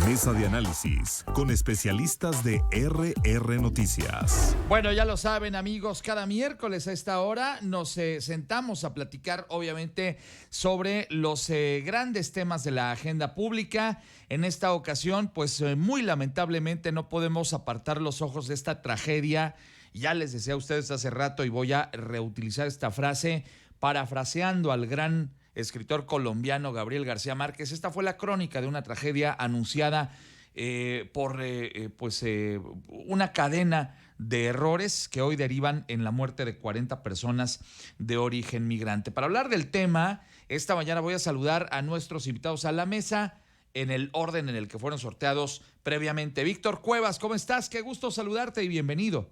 Mesa de análisis con especialistas de RR Noticias. Bueno, ya lo saben, amigos, cada miércoles a esta hora nos sentamos a platicar, obviamente, sobre los grandes temas de la agenda pública. En esta ocasión, pues muy lamentablemente no podemos apartar los ojos de esta tragedia. Ya les decía a ustedes hace rato y voy a reutilizar esta frase, parafraseando al gran escritor colombiano Gabriel García Márquez. Esta fue la crónica de una tragedia anunciada por una cadena de errores que hoy derivan en la muerte de 40 personas de origen migrante. Para hablar del tema, esta mañana voy a saludar a nuestros invitados a la mesa en el orden en el que fueron sorteados previamente. Víctor Cuevas, ¿cómo estás? Qué gusto saludarte y bienvenido.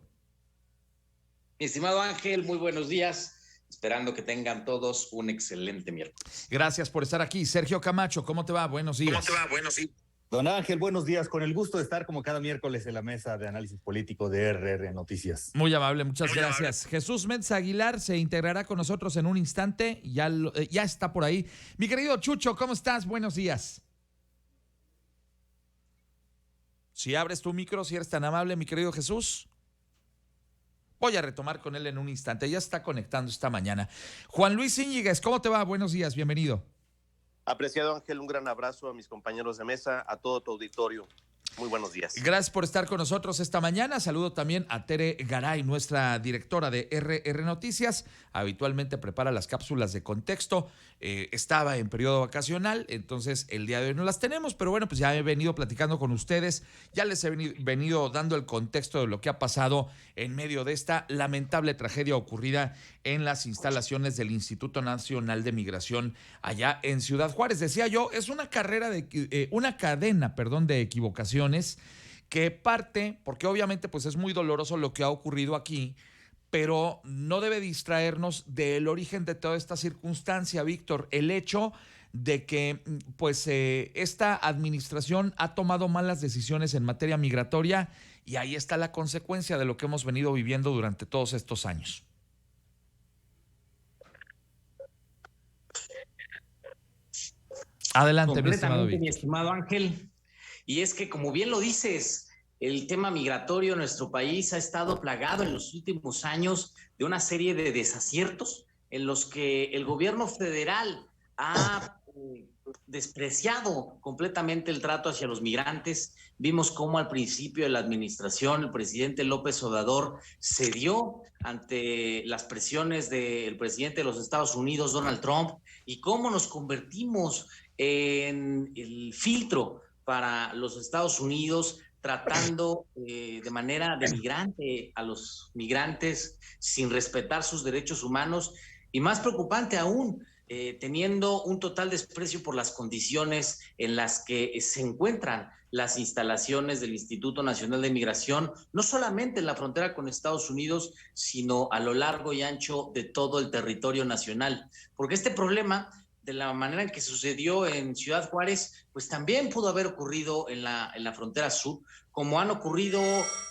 Mi estimado Ángel, muy buenos días. Esperando que tengan todos un excelente miércoles. Gracias por estar aquí. Sergio Camacho, ¿cómo te va? Buenos días. ¿Cómo te va? Buenos días. Don Ángel, buenos días. Con el gusto de estar como cada miércoles en la mesa de análisis político de RR Noticias. Muy amable, muchas gracias. Jesús Méndez Aguilar se integrará con nosotros en un instante. Ya está por ahí. Mi querido Chucho, ¿cómo estás? Buenos días. Si abres tu micro, si eres tan amable, mi querido Jesús. Voy a retomar con él en un instante. Ya está conectando esta mañana. Juan Luis Íñiguez, ¿cómo te va? Buenos días, bienvenido. Apreciado Ángel, un gran abrazo a mis compañeros de mesa, a todo tu auditorio. Muy buenos días. Gracias por estar con nosotros esta mañana. Saludo también a Tere Garay, nuestra directora de RR Noticias. Habitualmente prepara las cápsulas de contexto. Estaba en periodo vacacional, entonces el día de hoy no las tenemos, pero bueno, pues ya he venido platicando con ustedes. Ya les he venido dando el contexto de lo que ha pasado en medio de esta lamentable tragedia ocurrida en las instalaciones del Instituto Nacional de Migración allá en Ciudad Juárez. Decía yo, es una cadena de equivocaciones que parte, porque obviamente pues es muy doloroso lo que ha ocurrido aquí, pero no debe distraernos del origen de toda esta circunstancia, Víctor. El hecho de que pues esta administración ha tomado malas decisiones en materia migratoria y ahí está la consecuencia de lo que hemos venido viviendo durante todos estos años. Adelante, mi estimado Ángel. Y es que, como bien lo dices, el tema migratorio en nuestro país ha estado plagado en los últimos años de una serie de desaciertos en los que el gobierno federal ha despreciado completamente el trato hacia los migrantes. Vimos cómo al principio de la administración el presidente López Obrador cedió ante las presiones del presidente de los Estados Unidos, Donald Trump, y cómo nos convertimos en el filtro para los Estados Unidos, tratando de manera denigrante a los migrantes sin respetar sus derechos humanos y, más preocupante aún, teniendo un total desprecio por las condiciones en las que se encuentran las instalaciones del Instituto Nacional de Migración, no solamente en la frontera con Estados Unidos, sino a lo largo y ancho de todo el territorio nacional. Porque este problema, de la manera en que sucedió en Ciudad Juárez, pues también pudo haber ocurrido en la frontera sur, como han ocurrido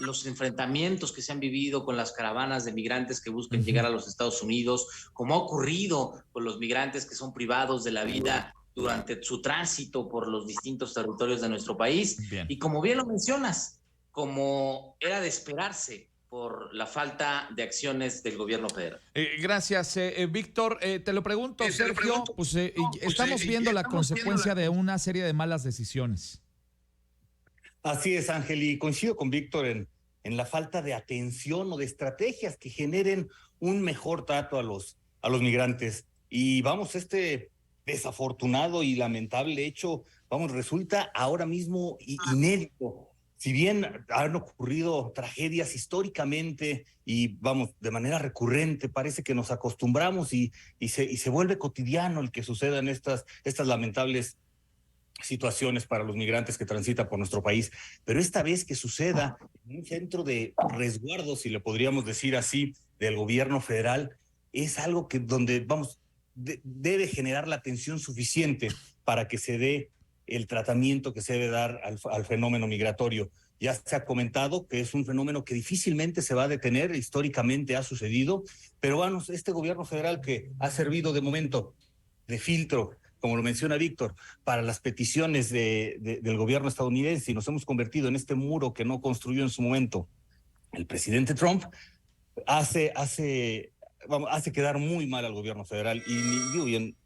los enfrentamientos que se han vivido con las caravanas de migrantes que buscan llegar a los Estados Unidos, como ha ocurrido con los migrantes que son privados de la vida durante su tránsito por los distintos territorios de nuestro país. Bien. Y como bien lo mencionas, como era de esperarse, por la falta de acciones del gobierno federal. Gracias, Víctor. Te lo pregunto, Sergio, estamos viendo la consecuencia de una serie de malas decisiones. Así es, Ángel, y coincido con Víctor en la falta de atención o de estrategias que generen un mejor trato a los migrantes. Y vamos, este desafortunado y lamentable hecho, resulta ahora mismo inédito. Si bien han ocurrido tragedias históricamente y de manera recurrente, parece que nos acostumbramos y se vuelve cotidiano el que sucedan estas lamentables situaciones para los migrantes que transitan por nuestro país. Pero esta vez que suceda en un centro de resguardo, si le podríamos decir así, del gobierno federal, es algo que debe generar la atención suficiente para que se dé el tratamiento que se debe dar al fenómeno migratorio. Ya se ha comentado que es un fenómeno que difícilmente se va a detener, históricamente ha sucedido, pero este gobierno federal que ha servido de momento de filtro como lo menciona Víctor, para las peticiones del gobierno estadounidense, y nos hemos convertido en este muro que no construyó en su momento el presidente Trump, hace quedar muy mal al gobierno federal.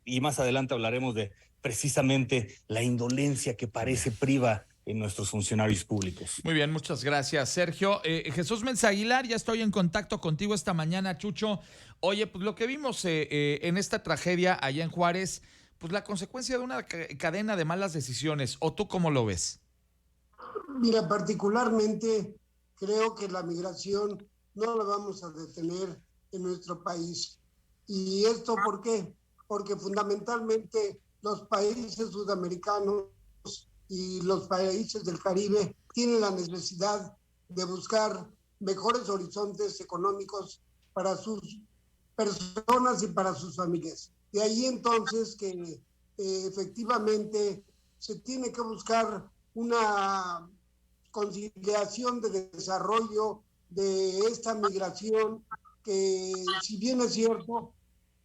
Y más adelante hablaremos de precisamente la indolencia que parece priva en nuestros funcionarios públicos. Muy bien, muchas gracias, Sergio. Jesús Menza Aguilar, ya estoy en contacto contigo esta mañana, Chucho. Oye, pues lo que vimos en esta tragedia allá en Juárez, pues la consecuencia de una cadena de malas decisiones, ¿o tú cómo lo ves? Mira, particularmente creo que la migración no la vamos a detener en nuestro país. ¿Y esto por qué? Porque fundamentalmente los países sudamericanos y los países del Caribe tienen la necesidad de buscar mejores horizontes económicos para sus personas y para sus familias. De ahí entonces que efectivamente se tiene que buscar una conciliación de desarrollo de esta migración que, si bien es cierto,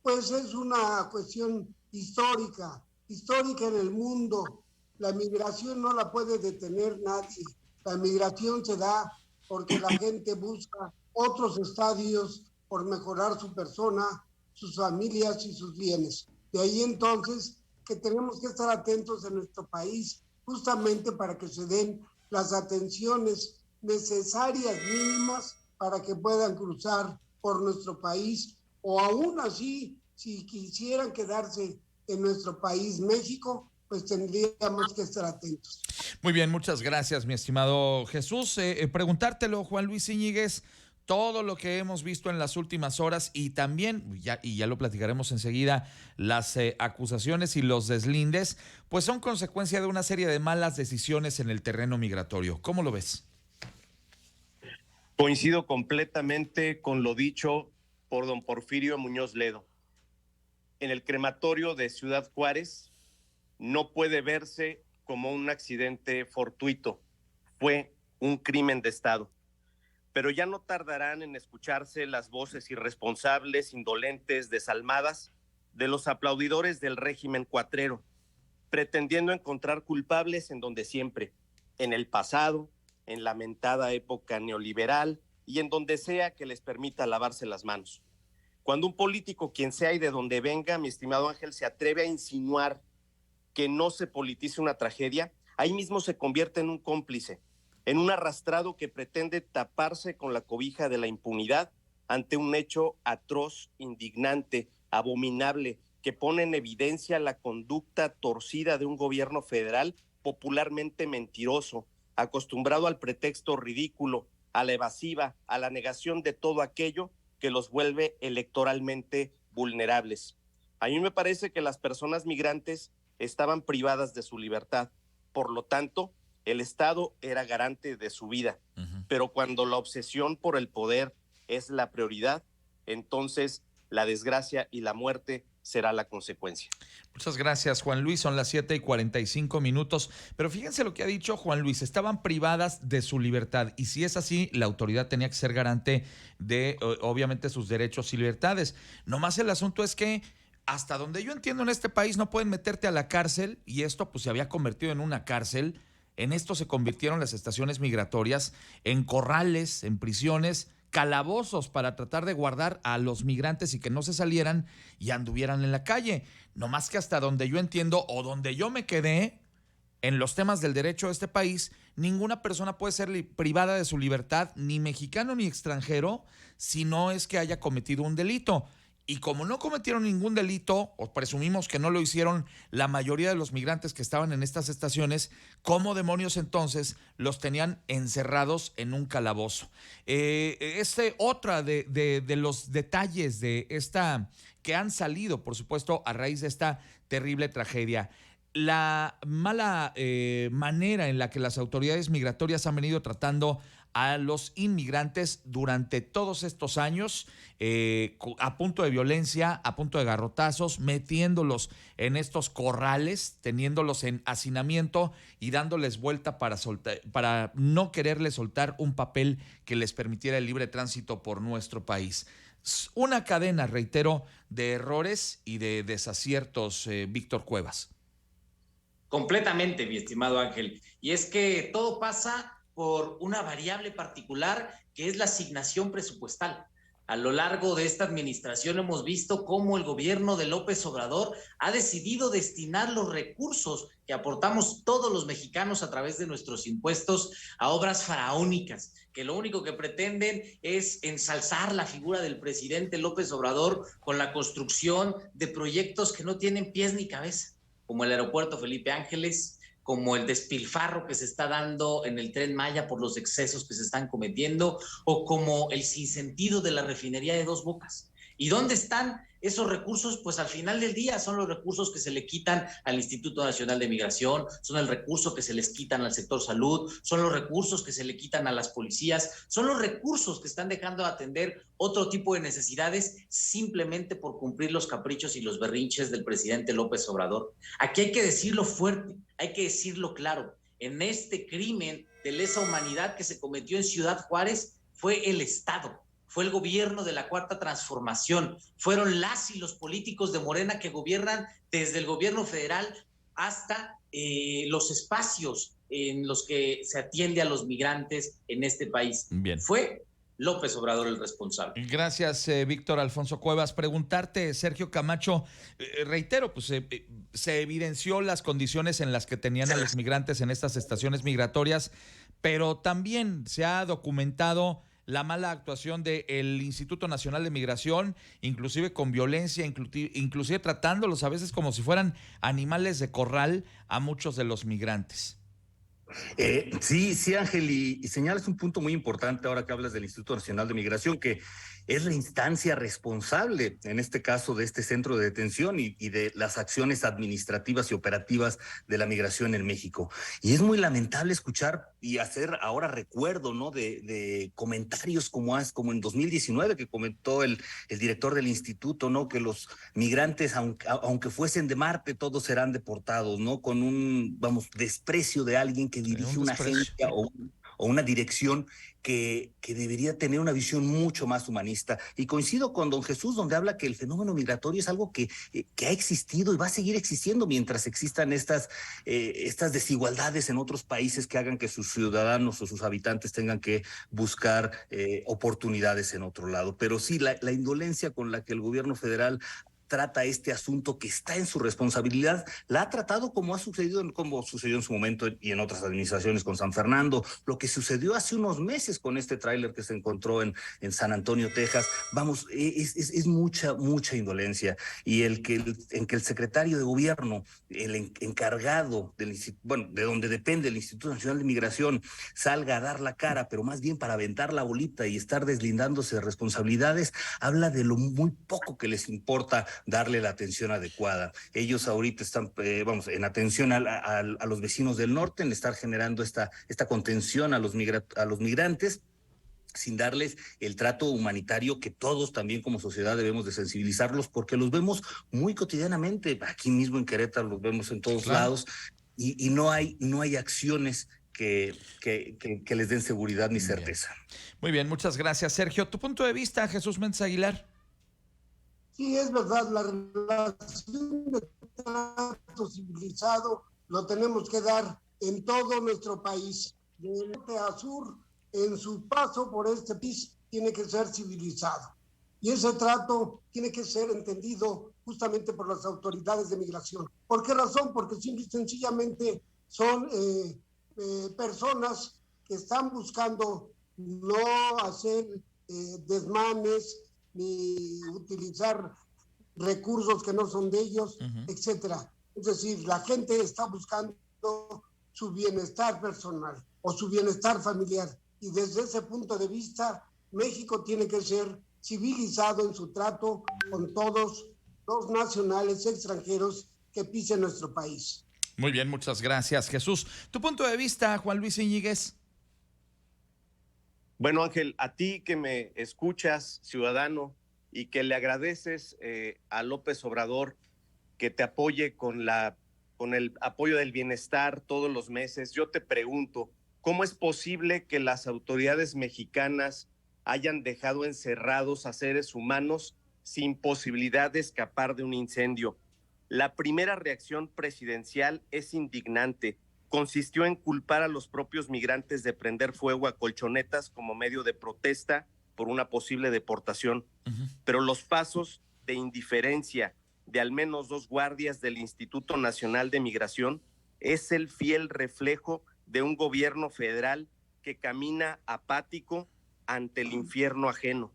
pues es una cuestión histórica en el mundo. La migración no la puede detener nadie. La migración se da porque la gente busca otros estadios por mejorar su persona, sus familias y sus bienes. De ahí entonces que tenemos que estar atentos en nuestro país justamente para que se den las atenciones necesarias mínimas para que puedan cruzar por nuestro país, o aún así, si quisieran quedarse en nuestro país, México, pues tendríamos que estar atentos. Muy bien, muchas gracias, mi estimado Jesús. Preguntártelo, Juan Luis Íñiguez, todo lo que hemos visto en las últimas horas y también, ya lo platicaremos enseguida, las acusaciones y los deslindes, pues son consecuencia de una serie de malas decisiones en el terreno migratorio. ¿Cómo lo ves? Coincido completamente con lo dicho por don Porfirio Muñoz Ledo. En el crematorio de Ciudad Juárez no puede verse como un accidente fortuito, fue un crimen de Estado. Pero ya no tardarán en escucharse las voces irresponsables, indolentes, desalmadas de los aplaudidores del régimen cuatrero, pretendiendo encontrar culpables en donde siempre, en el pasado, en la mentada época neoliberal y en donde sea que les permita lavarse las manos. Cuando un político, quien sea y de donde venga, mi estimado Ángel, se atreve a insinuar que no se politice una tragedia, ahí mismo se convierte en un cómplice, en un arrastrado que pretende taparse con la cobija de la impunidad ante un hecho atroz, indignante, abominable, que pone en evidencia la conducta torcida de un gobierno federal popularmente mentiroso, acostumbrado al pretexto ridículo, a la evasiva, a la negación de todo aquello que los vuelve electoralmente vulnerables. A mí me parece que las personas migrantes estaban privadas de su libertad, por lo tanto, el Estado era garante de su vida, pero cuando la obsesión por el poder es la prioridad, entonces la desgracia y la muerte será la consecuencia. Muchas gracias, Juan Luis. Son las 7:45, pero fíjense lo que ha dicho Juan Luis, estaban privadas de su libertad, y si es así, la autoridad tenía que ser garante de, obviamente, sus derechos y libertades. Nomás el asunto es que hasta donde yo entiendo, en este país no pueden meterte a la cárcel, y esto pues se había convertido en una cárcel. En esto se convirtieron las estaciones migratorias en corrales, en prisiones, calabozos para tratar de guardar a los migrantes y que no se salieran y anduvieran en la calle. No más que hasta donde yo entiendo o donde yo me quedé en los temas del derecho de este país, ninguna persona puede ser privada de su libertad, ni mexicano ni extranjero, si no es que haya cometido un delito. Y como no cometieron ningún delito, o presumimos que no lo hicieron la mayoría de los migrantes que estaban en estas estaciones, ¿cómo demonios entonces los tenían encerrados en un calabozo? Otra de los detalles de esta que han salido, por supuesto, a raíz de esta terrible tragedia. La mala manera en la que las autoridades migratorias han venido tratando a los inmigrantes durante todos estos años, a punto de violencia, a punto de garrotazos, metiéndolos en estos corrales, teniéndolos en hacinamiento y dándoles vuelta para no quererles soltar un papel que les permitiera el libre tránsito por nuestro país. una cadena, reitero, de errores y de desaciertos, Víctor Cuevas. Completamente, mi estimado Ángel. Y es que todo pasa por una variable particular que es la asignación presupuestal. A lo largo de esta administración hemos visto cómo el gobierno de López Obrador ha decidido destinar los recursos que aportamos todos los mexicanos a través de nuestros impuestos a obras faraónicas, que lo único que pretenden es ensalzar la figura del presidente López Obrador con la construcción de proyectos que no tienen pies ni cabeza, como el aeropuerto Felipe Ángeles, como el despilfarro que se está dando en el Tren Maya por los excesos que se están cometiendo, o como el sinsentido de la refinería de Dos Bocas. ¿Y dónde están esos recursos? Pues al final del día son los recursos que se le quitan al Instituto Nacional de Migración, son el recurso que se les quitan al sector salud, son los recursos que se le quitan a las policías, son los recursos que están dejando de atender otro tipo de necesidades simplemente por cumplir los caprichos y los berrinches del presidente López Obrador. Aquí hay que decirlo fuerte, hay que decirlo claro. En este crimen de lesa humanidad que se cometió en Ciudad Juárez fue el Estado, fue el gobierno de la Cuarta Transformación, fueron las y los políticos de Morena que gobiernan desde el gobierno federal hasta los espacios en los que se atiende a los migrantes en este país. Bien. Fue López Obrador el responsable. Gracias, Víctor Alfonso Cuevas. Preguntarte, Sergio Camacho, reitero, pues se evidenció las condiciones en las que tenían a los migrantes en estas estaciones migratorias, pero también se ha documentado la mala actuación del Instituto Nacional de Migración, inclusive con violencia, inclusive tratándolos a veces como si fueran animales de corral a muchos de los migrantes. Sí, Ángel, y señalas un punto muy importante ahora que hablas del Instituto Nacional de Migración, que es la instancia responsable, en este caso, de este centro de detención y de las acciones administrativas y operativas de la migración en México. Y es muy lamentable escuchar y hacer ahora recuerdo, ¿no?, de comentarios como en 2019, que comentó el director del instituto, ¿no?, que los migrantes, aunque fuesen de Marte, todos serán deportados, ¿no?, con un, desprecio de alguien que dirige una agencia o una dirección que debería tener una visión mucho más humanista. Y coincido con don Jesús, donde habla que el fenómeno migratorio es algo que ha existido y va a seguir existiendo mientras existan estas desigualdades en otros países que hagan que sus ciudadanos o sus habitantes tengan que buscar oportunidades en otro lado. Pero sí, la indolencia con la que el gobierno federal trata este asunto que está en su responsabilidad, la ha tratado como sucedió en su momento y en otras administraciones con San Fernando, lo que sucedió hace unos meses con este tráiler que se encontró en San Antonio, Texas. Es mucha indolencia, y en que el secretario de gobierno, el encargado de donde depende el Instituto Nacional de Migración, salga a dar la cara, pero más bien para aventar la bolita y estar deslindándose de responsabilidades, habla de lo muy poco que les importa darle la atención adecuada. Ellos ahorita están, en atención a los vecinos del norte, en estar generando esta contención a los migrantes, sin darles el trato humanitario que todos también como sociedad debemos de sensibilizarlos, porque los vemos muy cotidianamente, aquí mismo en Querétaro los vemos en todos lados, y no hay acciones que les den seguridad ni certeza. Muy bien, muchas gracias, Sergio. ¿Tu punto de vista, Jesús Méndez Aguilar? Sí, es verdad, la relación de trato civilizado lo tenemos que dar en todo nuestro país, de norte a sur. En su paso por este país tiene que ser civilizado. Y ese trato tiene que ser entendido justamente por las autoridades de migración. ¿Por qué razón? Porque simple y sencillamente son personas que están buscando no hacer desmanes, ni utilizar recursos que no son de ellos, etcétera. Es decir, la gente está buscando su bienestar personal o su bienestar familiar. Y desde ese punto de vista, México tiene que ser civilizado en su trato con todos los nacionales extranjeros que pisen nuestro país. Muy bien, muchas gracias, Jesús. ¿Tu punto de vista, Juan Luis Íñiguez? Bueno, Ángel, a ti que me escuchas, ciudadano, y que le agradeces a López Obrador que te apoye con el apoyo del bienestar todos los meses, yo te pregunto, ¿cómo es posible que las autoridades mexicanas hayan dejado encerrados a seres humanos sin posibilidad de escapar de un incendio. La primera reacción presidencial es indignante. Consistió en culpar a los propios migrantes de prender fuego a colchonetas como medio de protesta por una posible deportación. Pero los pasos de indiferencia de al menos 2 guardias del Instituto Nacional de Migración es el fiel reflejo de un gobierno federal que camina apático ante el infierno ajeno,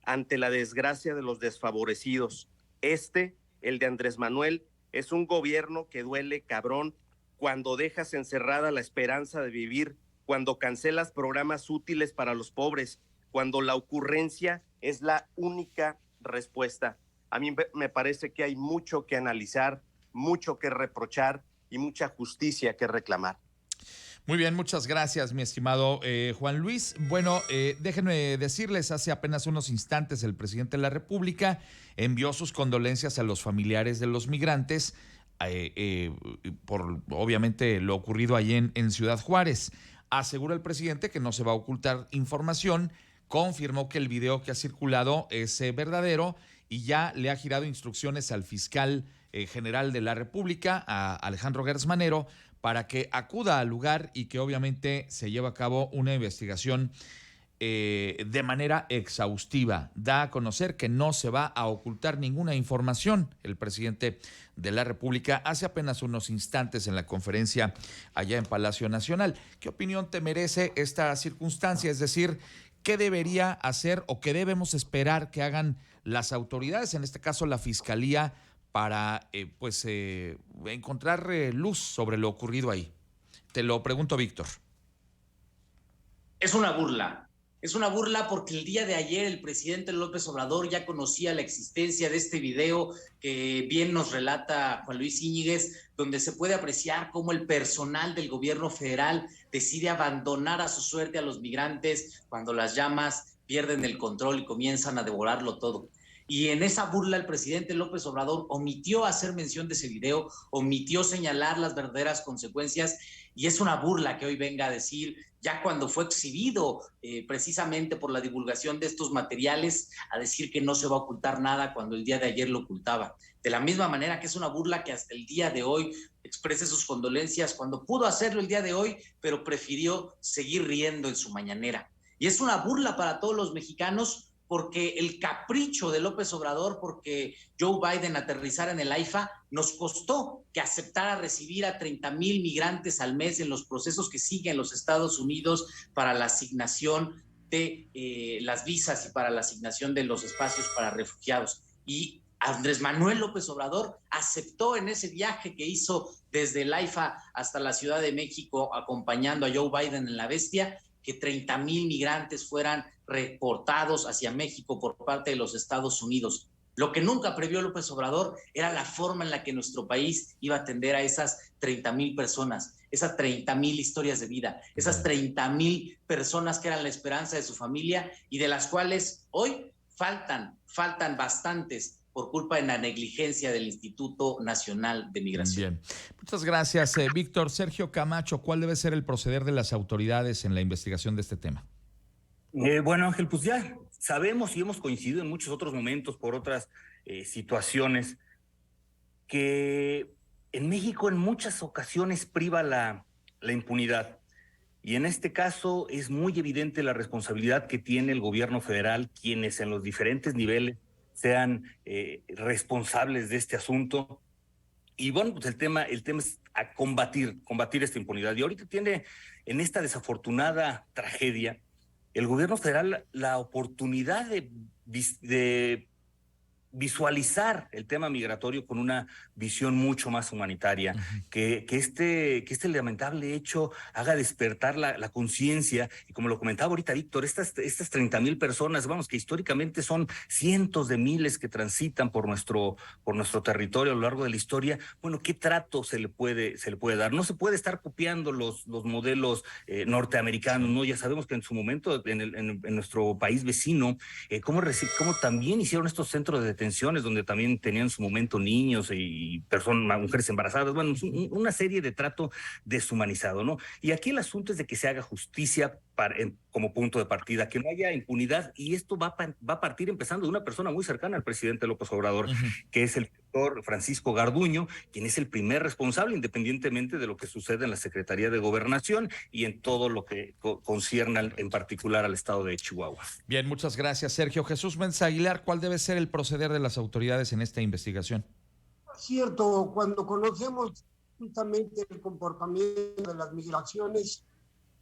ante la desgracia de los desfavorecidos. El de Andrés Manuel, es un gobierno que duele cabrón cuando dejas encerrada la esperanza de vivir, cuando cancelas programas útiles para los pobres, cuando la ocurrencia es la única respuesta. A mí me parece que hay mucho que analizar, mucho que reprochar y mucha justicia que reclamar. Muy bien, muchas gracias, mi estimado Juan Luis. Bueno, déjenme decirles, hace apenas unos instantes el presidente de la República envió sus condolencias a los familiares de los migrantes por, obviamente, lo ocurrido allí en Ciudad Juárez. Asegura el presidente que no se va a ocultar información, confirmó que el video que ha circulado es verdadero y ya le ha girado instrucciones al fiscal general de la República, a Alejandro Gertz Manero, para que acuda al lugar y que obviamente se lleve a cabo una investigación de manera exhaustiva. Da a conocer que no se va a ocultar ninguna información. El presidente de la República hace apenas unos instantes en la conferencia allá en Palacio Nacional. ¿Qué opinión te merece esta circunstancia? Es decir, ¿qué debería hacer o qué debemos esperar que hagan las autoridades, en este caso la Fiscalía, para encontrar luz sobre lo ocurrido ahí? Te lo pregunto, Víctor. Es una burla porque el día de ayer el presidente López Obrador ya conocía la existencia de este video que bien nos relata Juan Luis Íñiguez, donde se puede apreciar cómo el personal del gobierno federal decide abandonar a su suerte a los migrantes cuando las llamas pierden el control y comienzan a devorarlo todo. Y en esa burla el presidente López Obrador omitió hacer mención de ese video, omitió señalar las verdaderas consecuencias, y es una burla que hoy venga a decir, ya cuando fue exhibido precisamente por la divulgación de estos materiales, a decir que no se va a ocultar nada cuando el día de ayer lo ocultaba. De la misma manera que es una burla que hasta el día de hoy exprese sus condolencias cuando pudo hacerlo el día de hoy, pero prefirió seguir riendo en su mañanera. Y es una burla para todos los mexicanos, porque el capricho de López Obrador, porque Joe Biden aterrizara en el AIFA, nos costó que aceptara recibir a 30,000 migrantes al mes en los procesos que siguen los Estados Unidos para la asignación de las visas y para la asignación de los espacios para refugiados. Y Andrés Manuel López Obrador aceptó en ese viaje que hizo desde el AIFA hasta la Ciudad de México, acompañando a Joe Biden en la bestia, que 30,000 migrantes fueran reportados hacia México por parte de los Estados Unidos. Lo que nunca previó López Obrador era la forma en la que nuestro país iba a atender a esas 30,000 personas, esas 30,000 historias de vida, esas 30,000 personas que eran la esperanza de su familia y de las cuales hoy faltan bastantes por culpa de la negligencia del Instituto Nacional de Migración. Bien, muchas gracias, Víctor. Sergio Camacho, ¿cuál debe ser el proceder de las autoridades en la investigación de este tema? Bueno, Ángel, pues ya sabemos y hemos coincidido en muchos otros momentos por otras situaciones que en México en muchas ocasiones priva la impunidad. Y en este caso es muy evidente la responsabilidad que tiene el gobierno federal, quienes en los diferentes niveles sean responsables de este asunto. Y bueno, pues el tema es a combatir esta impunidad. Y ahorita tiene en esta desafortunada tragedia el gobierno federal la oportunidad de visualizar el tema migratorio con una visión mucho más humanitaria, que este lamentable hecho haga despertar la conciencia, y como lo comentaba ahorita Víctor, estas 30,000 personas, vamos, que históricamente son cientos de miles que transitan por nuestro territorio a lo largo de la historia. Bueno, ¿qué trato se le puede dar? No se puede estar copiando los modelos norteamericanos, ¿no? Ya sabemos que en su momento en nuestro país vecino, cómo también hicieron estos centros de detenciones donde también tenían en su momento niños y mujeres embarazadas, bueno, una serie de trato deshumanizado, ¿no? Y aquí el asunto es de que se haga justicia como punto de partida, que no haya impunidad, y esto va a partir empezando de una persona muy cercana al presidente López Obrador, que es el doctor Francisco Garduño, quien es el primer responsable, independientemente de lo que sucede en la Secretaría de Gobernación y en todo lo que concierne en particular al estado de Chihuahua. Bien, muchas gracias, Sergio. Jesús Méndez Aguilar, ¿cuál debe ser el proceder de las autoridades en esta investigación? Cierto, cuando conocemos justamente el comportamiento de las migraciones,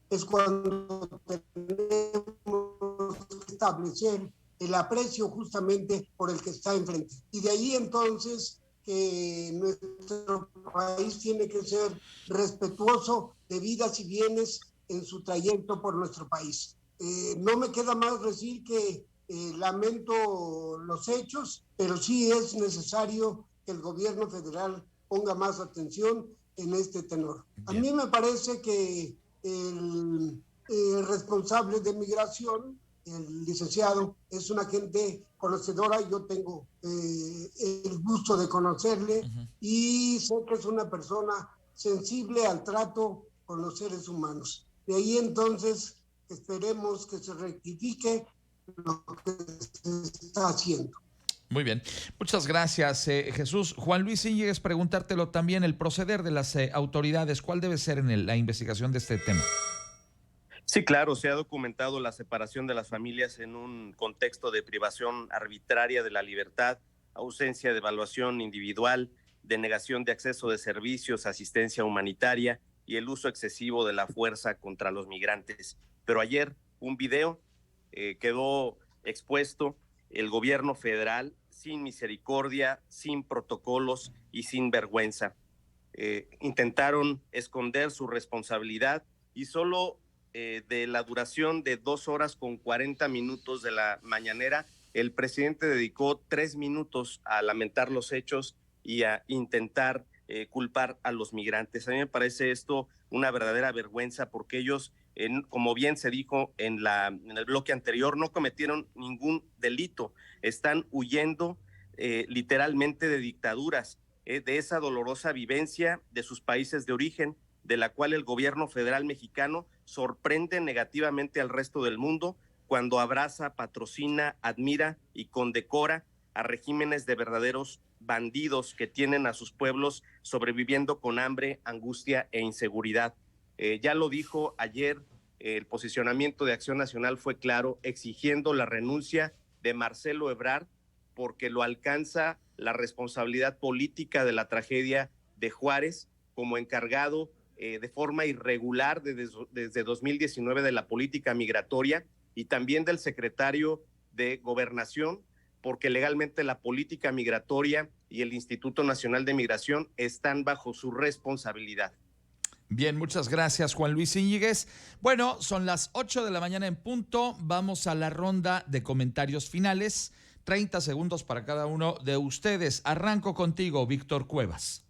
es cuando tenemos que establecer el aprecio justamente por el que está enfrente. Y de ahí entonces que nuestro país tiene que ser respetuoso de vidas y bienes en su trayecto por nuestro país. No me queda más decir que lamento los hechos, pero sí es necesario que el gobierno federal ponga más atención en este tenor. A mí me parece que el responsable de migración, el licenciado, es una gente conocedora. Yo tengo el gusto de conocerle y sé que es una persona sensible al trato con los seres humanos. De ahí entonces esperemos que se rectifique lo que se está haciendo. Muy bien, muchas gracias, Jesús. Juan Luis Íñiguez, preguntártelo también, el proceder de las autoridades, ¿cuál debe ser en la investigación de este tema? Sí, claro, se ha documentado la separación de las familias en un contexto de privación arbitraria de la libertad, ausencia de evaluación individual, denegación de acceso de servicios, asistencia humanitaria y el uso excesivo de la fuerza contra los migrantes. Pero ayer un video quedó expuesto. El gobierno federal, sin misericordia, sin protocolos y sin vergüenza, intentaron esconder su responsabilidad y solo de la duración de 2 horas con 40 minutos de la mañanera, el presidente dedicó 3 minutos a lamentar los hechos y a intentar culpar a los migrantes. A mí me parece esto una verdadera vergüenza, porque ellos, como bien se dijo en el bloque anterior, no cometieron ningún delito. Están huyendo literalmente de dictaduras, de esa dolorosa vivencia de sus países de origen, de la cual el gobierno federal mexicano sorprende negativamente al resto del mundo cuando abraza, patrocina, admira y condecora a regímenes de verdaderos bandidos que tienen a sus pueblos sobreviviendo con hambre, angustia e inseguridad. Ya lo dijo ayer, el posicionamiento de Acción Nacional fue claro, exigiendo la renuncia de Marcelo Ebrard, porque lo alcanza la responsabilidad política de la tragedia de Juárez como encargado de forma irregular desde 2019 de la política migratoria, y también del secretario de Gobernación, porque legalmente la política migratoria y el Instituto Nacional de Migración están bajo su responsabilidad. Bien, muchas gracias, Juan Luis Íñiguez. Bueno, son las 8 de la mañana en punto. Vamos a la ronda de comentarios finales. 30 segundos para cada uno de ustedes. Arranco contigo, Víctor Cuevas.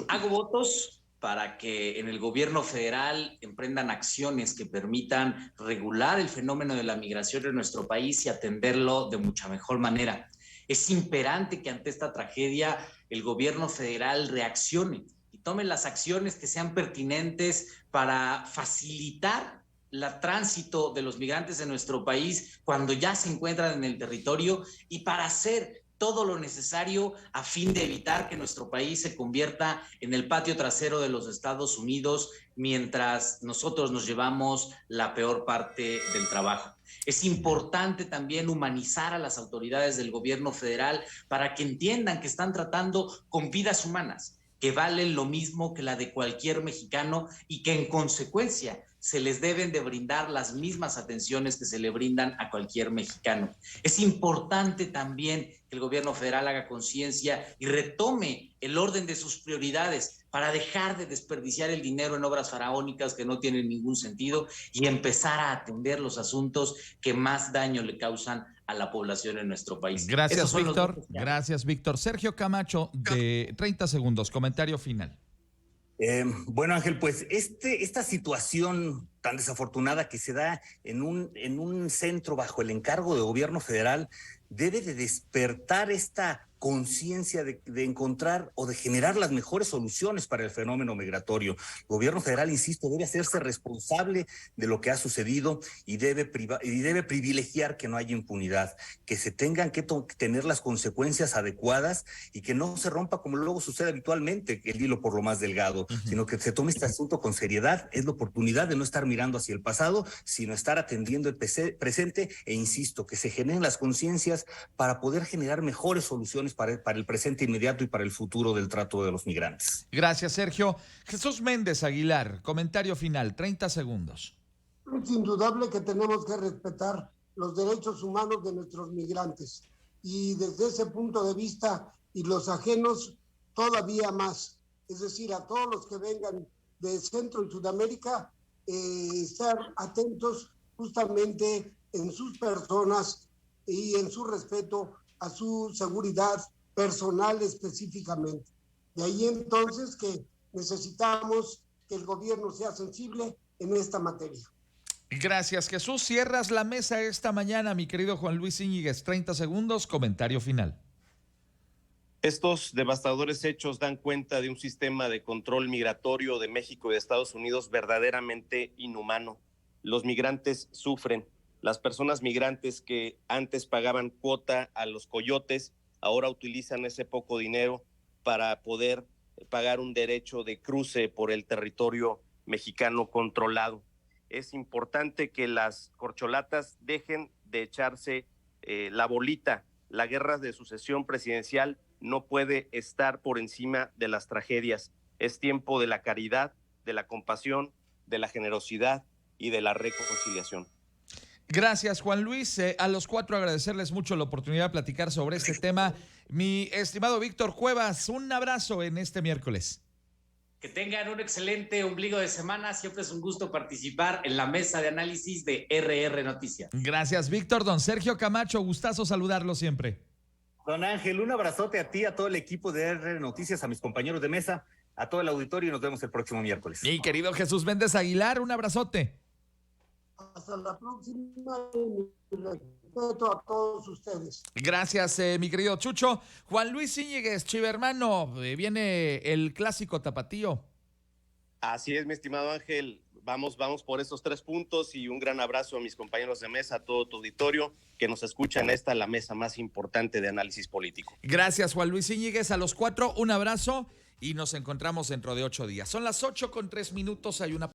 Hago votos para que en el gobierno federal emprendan acciones que permitan regular el fenómeno de la migración en nuestro país y atenderlo de mucha mejor manera. Es imperante que ante esta tragedia el gobierno federal reaccione y tome las acciones que sean pertinentes para facilitar el tránsito de los migrantes en nuestro país cuando ya se encuentran en el territorio, y para hacer todo lo necesario a fin de evitar que nuestro país se convierta en el patio trasero de los Estados Unidos mientras nosotros nos llevamos la peor parte del trabajo. Es importante también humanizar a las autoridades del gobierno federal para que entiendan que están tratando con vidas humanas, que valen lo mismo que la de cualquier mexicano, y que en consecuencia se les deben de brindar las mismas atenciones que se le brindan a cualquier mexicano. Es importante también que el gobierno federal haga conciencia y retome el orden de sus prioridades para dejar de desperdiciar el dinero en obras faraónicas que no tienen ningún sentido y empezar a atender los asuntos que más daño le causan a la población en nuestro país. Gracias, Víctor. Gracias, Víctor. Sergio Camacho, de 30 segundos, comentario final. Bueno, Ángel, pues esta situación tan desafortunada que se da en un centro bajo el encargo de gobierno federal, debe de despertar esta conciencia de encontrar o de generar las mejores soluciones para el fenómeno migratorio. El gobierno federal, insisto, debe hacerse responsable de lo que ha sucedido y debe privilegiar que no haya impunidad, que se tengan que tener las consecuencias adecuadas y que no se rompa, como luego sucede habitualmente, el hilo por lo más delgado, sino que se tome este asunto con seriedad. Es la oportunidad de no estar mirando hacia el pasado, sino estar atendiendo el presente e insisto, que se generen las conciencias para poder generar mejores soluciones para el presente inmediato y para el futuro del trato de los migrantes. Gracias, Sergio. Jesús Méndez Aguilar, comentario final, 30 segundos. Es indudable que tenemos que respetar los derechos humanos de nuestros migrantes y desde ese punto de vista y los ajenos todavía más. Es decir, a todos los que vengan de Centro y Sudamérica, estar atentos justamente en sus personas y en su respeto a su seguridad personal específicamente. De ahí entonces que necesitamos que el gobierno sea sensible en esta materia. Gracias, Jesús. Cierras la mesa esta mañana, mi querido Juan Luis Íñiguez. 30 segundos, comentario final. Estos devastadores hechos dan cuenta de un sistema de control migratorio de México y de Estados Unidos verdaderamente inhumano. Los migrantes sufren. Las personas migrantes que antes pagaban cuota a los coyotes, ahora utilizan ese poco dinero para poder pagar un derecho de cruce por el territorio mexicano controlado. Es importante que las corcholatas dejen de echarse la bolita. La guerra de sucesión presidencial no puede estar por encima de las tragedias. Es tiempo de la caridad, de la compasión, de la generosidad y de la reconciliación. Gracias, Juan Luis. A los cuatro agradecerles mucho la oportunidad de platicar sobre este tema. Mi estimado Víctor Cuevas, un abrazo en este miércoles. Que tengan un excelente ombligo de semana. Siempre es un gusto participar en la mesa de análisis de RR Noticias. Gracias, Víctor. Don Sergio Camacho, gustazo saludarlo siempre. Don Ángel, un abrazote a ti, a todo el equipo de RR Noticias, a mis compañeros de mesa, a todo el auditorio y nos vemos el próximo miércoles. Mi querido Jesús Méndez Aguilar, un abrazote. Hasta la próxima y respeto a todos ustedes. Gracias, mi querido Chucho. Juan Luis Íñiguez, chivermano, viene el clásico tapatío. Así es, mi estimado Ángel. Vamos por esos 3 puntos y un gran abrazo a mis compañeros de mesa, a todo tu auditorio que nos escucha en esta, la mesa más importante de análisis político. Gracias, Juan Luis Íñiguez. A los 4, un abrazo y nos encontramos dentro de 8 días. Son las 8:03. Hay una